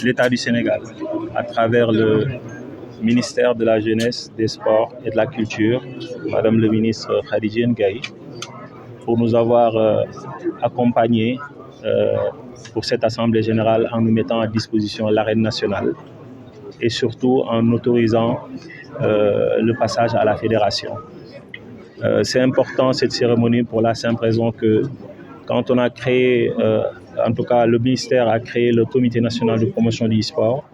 l'État du Sénégal, à travers le ministère de la Jeunesse, des Sports et de la Culture, Madame le ministre Khadija Gaye, pour nous avoir accompagnés pour cette Assemblée générale en nous mettant à disposition l'arène nationale et surtout en autorisant le passage à la fédération. C'est important cette cérémonie pour la simple raison que quand on a créé, en tout cas le ministère a créé le Comité national de promotion du e-sport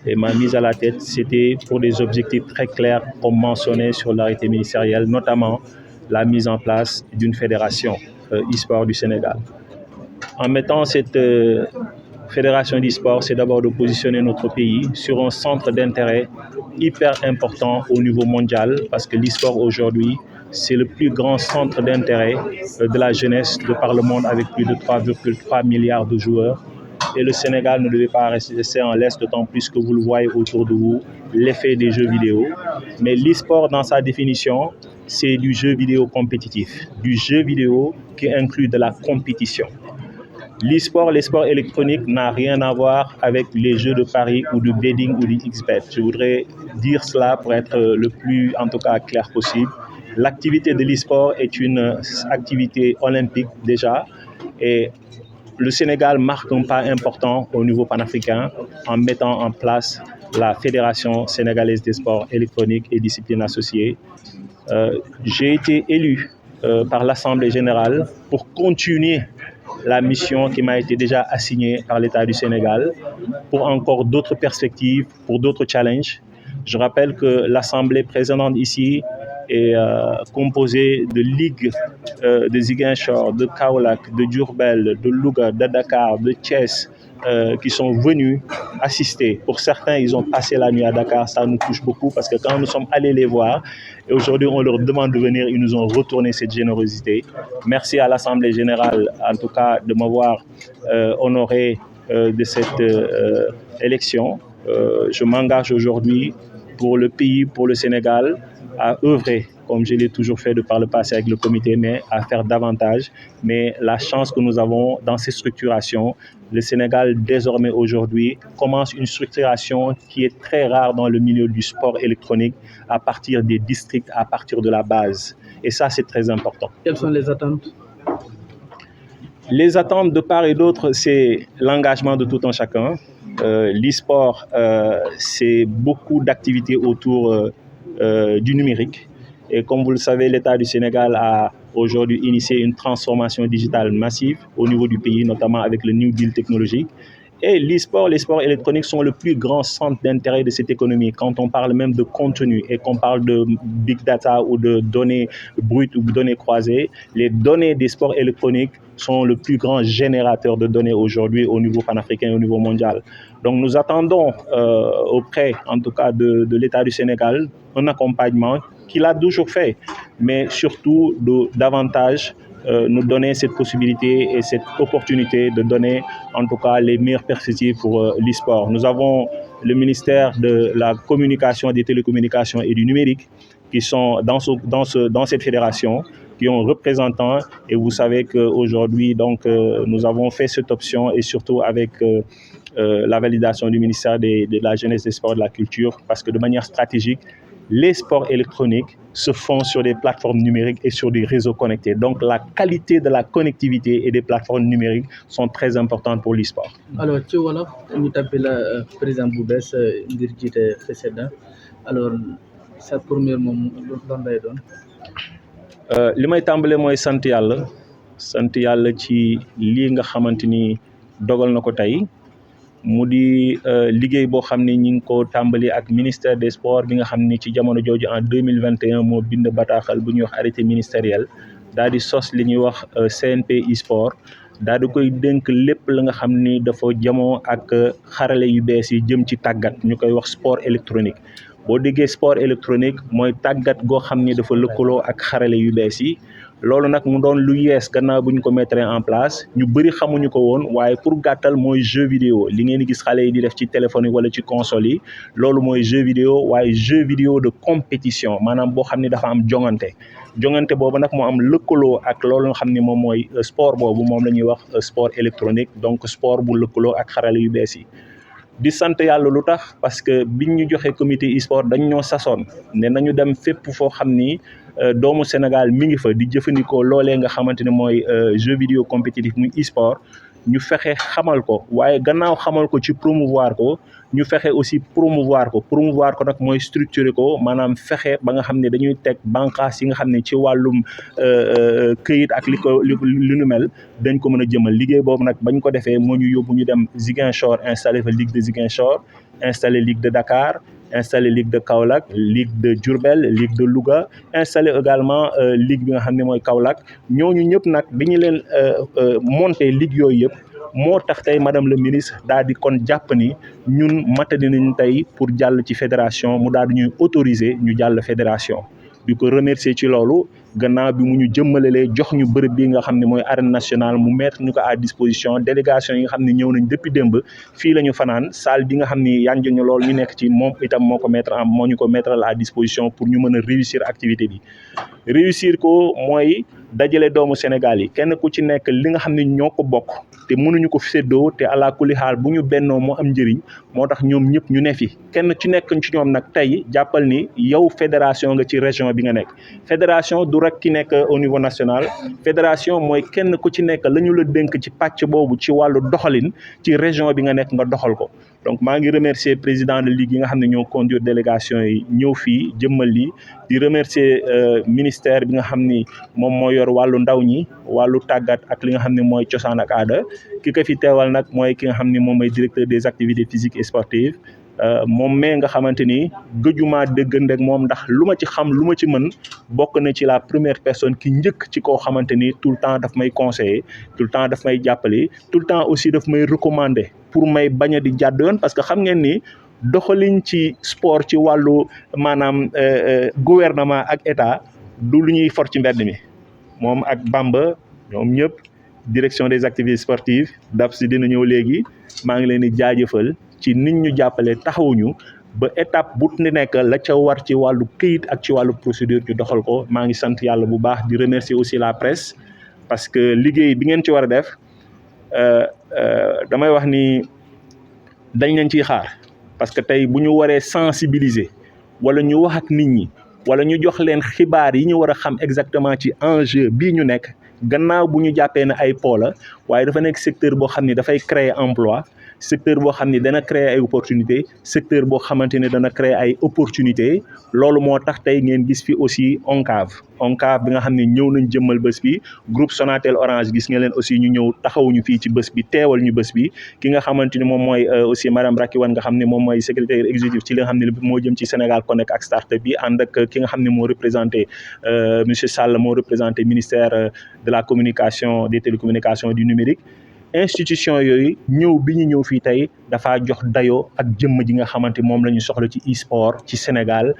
et m'a mise à la tête, c'était pour des objectifs très clairs comme mentionné sur l'arrêté ministériel, notamment la mise en place d'une fédération e-sport du Sénégal. En mettant cette fédération d'e-sport, c'est d'abord de positionner notre pays sur un centre d'intérêt hyper important au niveau mondial parce que l'e-sport aujourd'hui, c'est le plus grand centre d'intérêt de la jeunesse de par le monde avec plus de 3,3 milliards de joueurs. Et le Sénégal ne devait pas rester en laisse, d'autant plus que vous le voyez autour de vous, l'effet des jeux vidéo. Mais l'e-sport, dans sa définition, c'est du jeu vidéo compétitif, du jeu vidéo qui inclut de la compétition. L'e-sport, les sports électroniques n'a rien à voir avec les jeux de paris ou du betting ou du XBet. Je voudrais dire cela pour être le plus, en tout cas, clair possible. L'activité de l'e-sport est une activité olympique déjà et le Sénégal marque un pas important au niveau panafricain en mettant en place la Fédération sénégalaise des sports électroniques et disciplines associées. J'ai été élu par l'Assemblée générale pour continuer la mission qui m'a été déjà assignée par l'État du Sénégal pour encore d'autres perspectives, pour d'autres challenges. Je rappelle que l'Assemblée présente ici est composée de ligues de Ziguinchor, de Kaolack, de Diourbel, de Louga, de Dakar, de Thiès, qui sont venus assister. Pour certains, ils ont passé la nuit à Dakar, ça nous touche beaucoup parce que quand nous sommes allés les voir, et aujourd'hui on leur demande de venir, ils nous ont retourné cette générosité. Merci à l'Assemblée générale, en tout cas, de m'avoir honoré de cette élection. Je m'engage aujourd'hui pour le pays, pour le Sénégal, à œuvrer, comme je l'ai toujours fait de par le passé avec le comité, mais à faire davantage. Mais la chance que nous avons dans ces structurations, le Sénégal, désormais aujourd'hui, commence une structuration qui est très rare dans le milieu du sport électronique, à partir des districts, à partir de la base. Et ça, c'est très important. Quelles sont les attentes? Les attentes de part et d'autre, c'est l'engagement de tout un chacun. L'e-sport, c'est beaucoup d'activités autour du numérique. Et comme vous le savez, l'État du Sénégal a aujourd'hui initié une transformation digitale massive au niveau du pays, notamment avec le New Deal technologique. Et l'e-sport, les sports électroniques sont le plus grand centre d'intérêt de cette économie. Quand on parle même de contenu et qu'on parle de big data ou de données brutes ou de données croisées, les données des sports électroniques sont le plus grand générateur de données aujourd'hui au niveau panafricain et au niveau mondial. Donc nous attendons auprès, en tout cas, de l'État du Sénégal, un accompagnement qu'il a toujours fait, mais surtout davantage nous donner cette possibilité et cette opportunité de donner en tout cas les meilleures perspectives pour l'e-sport. Nous avons le ministère de la communication, des télécommunications et du numérique qui sont dans cette fédération, qui ont représentants, et vous savez qu'aujourd'hui donc nous avons fait cette option et surtout avec la validation du ministère de la Jeunesse, des Sports et de la Culture, parce que de manière stratégique, les sports électroniques se font sur des plateformes numériques et sur des réseaux connectés. Donc la qualité de la connectivité et des plateformes numériques sont très importantes pour l'e-sport. Alors, ci wolof ñu tapé la président bu bees ngir jiite FESEDA. Alors sa première moom lan lay doon? Li may tàmbale mooy sant yàlla ci lii nga xamante ni dogal na ko tey. mu di liggéey boo xam ne ñi ngi ko tàmbali ak ministère des sports bi nga xam ni ci jamono jooju en 2021 moo bind bataaxal bu ñuy wax arrêté ministériel daal di sos li ñuy wax CNP e-sport daal di koy dénk lépp la nga xam ni dafa jamoo ak xarale yu bees yi jëm ci tàggat ñu koy wax sport électronique. boo déggee sport électronique mooy tàggat goo xam ni dafa lëkkaloo ak xarale yu bees yi. loolu nag mu doon lu yees gannaaw bu ñu ko mettre en place ñu bëri xamuñu ko woon waaye pour gàttal mooy jeu vidéo li ngeen di gis xale yi di def ci téléphone yi wala ci console yi loolu mooy jeu vidéo waaye jeu vidéo de compétition maanaam boo xam ni dafa am jongante boobu nag moo am lëkkaloo ak loolu nga xam ni moom mooy sport boobu moom la ñuy wax sport électronique donc sport bu lëkkaloo ak xarale yu bees yi. di sant yàlla lu tax parce que biñ ñu joxee comité e-sport dañ ñoo sasoon ne nañu dem fépp foo xam ni doomu Sénégal mi ngi fa di jëfandikoo loolee nga xamante ne mooy jeu vidéo compétitif muy e-sport ñu fexe xamal ko waaye gannaaw xamal ko ci promouvoir ko ñu fexe aussi promouvoir ko nag mooy structurer ko maanaam fexe ba nga xam ne dañuy teg bànqaas yi nga xam ne ci wàllum këyit ak li nu mel dañ ko mën a jëmal liggéey boobu nag bañ ko defee moo ñu yóbbu ñu dem Ziguinchor installé fa Ligue de Ziguinchor installé Ligue de Dakar installé Ligue de Kaolack Ligue de Diourbel Ligue de Louga installé également Ligue bi nga xam ne mooy Kaolack ñooñu ñëpp nag bi ñu leen monté ligue yooyu yëpp moo tax tey madame le ministre daal di kon jàpp ni ñun matadi nañ tey pour jàll ci fédération mu daal di ñuy autoriser ñu jàll fédération di ko remercier ci loolu gannaaw bi mu ñu jëmmalalee jox ñu bërëb bi nga xam ne mooy arène nationale mu mettre ñu ko à disposition délégation yi nga xam ne ñëw nañ depuis démb fii la ñu fanaan salle bi nga xam ni yanj ñu loolu ñu nekk ci moom itam moo ñu ko mettre à disposition pour ñu mën a réussir activité bi réussir ko mooy dajale doomu Sénégal yi kenn ku ci nekk li nga xam ne ñoo ko bokk te mënuñu ko séddoo te àla kulli xaal bu ñu bennoo moo am njëriñ moo tax ñoom ñëpp ñu ne fi kenn ci nekk ci ñoom nag tey jàppal ni yow fédération nga ci région bi nga nekk fédération du rek ki nekk au niveau national fédération mooy kenn ku ci nekk la ñu la dénk ci pàcc boobu ci wàllu doxalin ci région bi nga nekk nga doxal ko donc maa ngi remercier président de ligue yi nga xam ne ñoo conduire délégation yi ñëw fii jëmmal lii di remercier ministère bi nga xam ni moom moo yor wàllu ndaw ñi wàllu tàggat ak li nga xam ne mooy cosaan ak aada ki ko fi teewal nag mooy ki nga xam ne moom mooy directeur des activités physiques et sportives moom mee nga xamante ni gëjumaa dëggante ak moom ndax lu ma ci xam lu ma ci mën bokk na ci la première personne ki njëkk ci koo xamante ni tout le temps daf may conseiller tout le temps daf may jàppale tout le temps aussi daf may recommander pour may bañ a di jàdd yoon parce que xam ngeen ni doxalin ci sport ci wàllu maanaam gouvernement ak état du lu ñuy for ci mbedd mi moom ak Bamba ñoom ñëpp direction des activités sportives daf si dina ñëw léegi maa ngi leen di jaajëfal ci nit ñu jàppale taxawuñu ba étape bu nekk la ca war ci wàllu këyit ak ci wàllu procédure ñu doxal ko maa ngi sant yàlla bu baax di remercier aussi la presse parce que liggéey bi ngeen ci war a def damay wax ni dañ leen ciy xaar parce que tey bu ñu waree sensibiliser wala ñu wax ak nit ñi wala ñu jox leen xibaar yi ñu war a xam exactement ci enjeu bii ñu nekk gannaaw bu ñu jàppee ne ay po la waaye dafa nekk secteur boo xam ni dafay créer emploi secteur boo xam ni dana créer ay opportunité secteur boo xamante ne dana créer ay opportunité loolu moo tax tey ngeen gis fi aussi ONCAV bi nga xam ne ñëw nañ jëmmal bés bi groupe Sonatel Orange gis nga leen aussi ñu ñëw taxawuñu fii ci bés bi teewal ñu bés bi ki nga xamante ni moom mooy aussi madame Rakiwan nga xam ne moom mooy secrétaire exécutif ci li nga xam ne moo jëm ci Sénégal Connect ak start-up bi ànd ak ki nga xam ne moo représenté monsieur Sall moo représenté ministère de la communication des télécommunications du numérique institution yooyu ñëw bi ñu ñëw fii tey dafaa jox dayoo ak jëmm ji nga xamante moom la ñu soxla ci e-sport ci Sénégal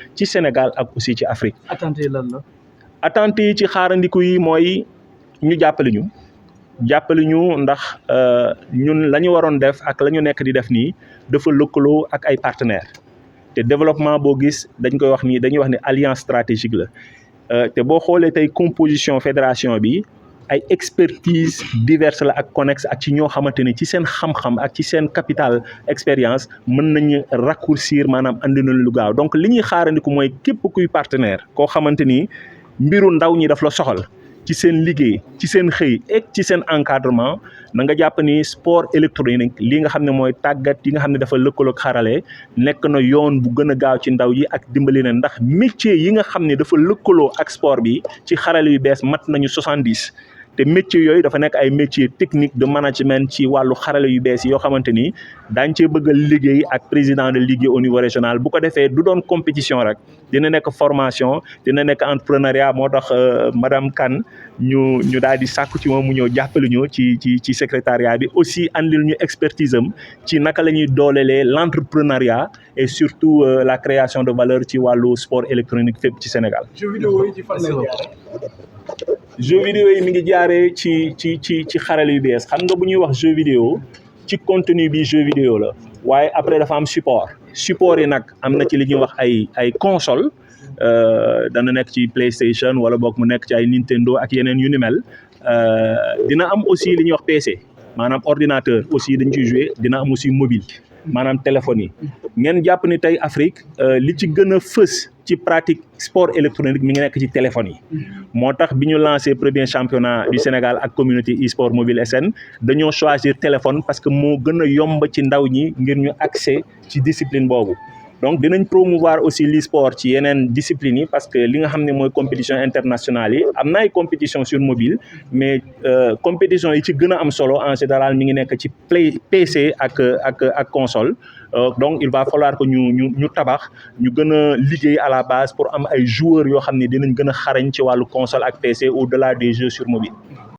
ak aussi ci Afrique. attentes yi lan la. attentes yi ci xaarandiku yi mooy ñu jàppale ñu ndax ñun la ñu waroon def ak la ñu nekk di def nii dafa lëkkaloo ak ay partenaires te développement boo gis dañuy wax ni alliance stratégique la te boo xoolee tey composition fédération bi. ay expertise diverses la ak connexe ak ci ñoo xamante ni ci seen xam-xam ak ci seen capital expérience mën nañu raccourcir maanaam andi na lu gaaw donc li ñuy xaarandiku mooy képp kuy partenaire koo xamante ni mbiru ndaw ñi daf la soxal ci seen liggéey ci seen xëy ak ci seen encadrement na nga jàpp ni sport électronique li nga xam ne mooy tàggat yi nga xam ne dafa lëkkaloog xarale nekk na yoon bu gën a gaaw ci ndaw yi ak dimbali na ndax métier yi nga xam ne dafa lëkkaloo ak sport bi ci xarale yu bees mat nañu 70. te métiers yooyu dafa nekk ay métiers techniques de management ci wàllu xarale yu bees yoo xamante ni daañ cee bëgg a liggéey ak président de ligue au niveau régional bu ko defee du doon compétition rek dina nekk formation dina nekk entrepreneuriat moo tax madame Kane ñu daal di sàkku ci moom mu ñëw jàppale ñu ci secrétariat bi aussi andil ñu expertise am ci naka la ñuy doolelee l'entrepreneuriat et surtout la création de valeur ci wàllu sport électronique fépp ci Sénégal. jeu vidéo yi mi ngi jaaree ci xarale yu bees xam nga bu ñuy wax jeu vidéo ci contenu bi jeu vidéo la waaye après dafa am support yi nag am na ci li ñuy wax ay console dana nekk ci PlayStation wala boog mu nekk ci ay Nintendo ak yeneen yu ni mel dina am aussi li ñuy wax PC maanaam ordinateur aussi dañ ciy jouer dina am aussi mobile maanaam téléphone yi ngeen jàpp ni tey Afrique li ci gën a fës ci pratique sport électronique mi ngi nekk ci téléphone yi moo tax bi ñu lancé premier championnat du Sénégal ak communauté e-sport mobile SN dañoo choisir téléphone parce que moo gën a yomb ci ndaw ñi ngir ñu accès ci discipline boobu donc dinañ promouvoir aussi l'e-sport ci yeneen discipline yi parce que li nga xam ne mooy compétition internationale yi am na ay compétition sur mobile mais compétition yi ci gën a am solo en général mi ngi nekk ci PC ak console donc il va falloir que ñu tabax ñu gën a liggéey à la base pour am ay joueurs yoo xam ne dinañ gën a xarañ ci wàllu console ak PC au-delà des jeux sur mobile